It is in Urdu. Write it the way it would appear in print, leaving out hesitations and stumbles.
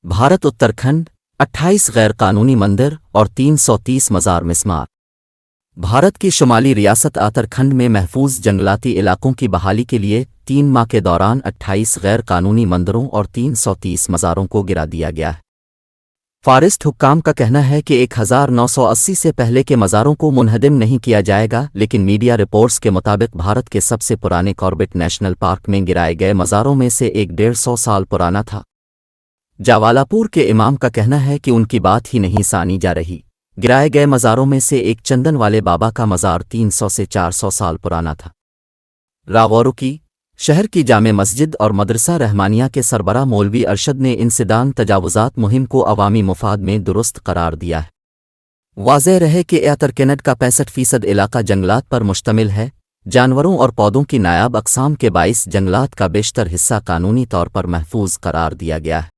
بھارت اتراکھنڈ 28 غیر قانونی مندر اور 330 مزار مسمار۔ بھارت کی شمالی ریاست اتراکھنڈ میں محفوظ جنگلاتی علاقوں کی بحالی کے لیے 3 ماہ کے دوران 28 غیر قانونی مندروں اور 330 مزاروں کو گرا دیا گیا ہے۔ فارسٹ حکام کا کہنا ہے کہ 1980 سے پہلے کے مزاروں کو منہدم نہیں کیا جائے گا، لیکن میڈیا رپورٹس کے مطابق بھارت کے سب سے پرانے کاربیٹ نیشنل پارک میں گرائے گئے مزاروں میں سے ایک 150 سال پرانا تھا۔ جاوالاپور کے امام کا کہنا ہے کہ ان کی بات ہی نہیں سانی جا رہی۔ گرائے گئے مزاروں میں سے ایک چندن والے بابا کا مزار 300 سے 400 سال پرانا تھا۔ راغوروکی شہر کی جامع مسجد اور مدرسہ رحمانیہ کے سربراہ مولوی ارشد نے انسداد تجاوزات مہم کو عوامی مفاد میں درست قرار دیا ہے۔ واضح رہے کہ اتراکھنڈ کا 65% علاقہ جنگلات پر مشتمل ہے۔ جانوروں اور پودوں کی نایاب اقسام کے باعث جنگلات کا بیشتر حصہ قانونی طور پر محفوظ قرار دیا گیا ہے۔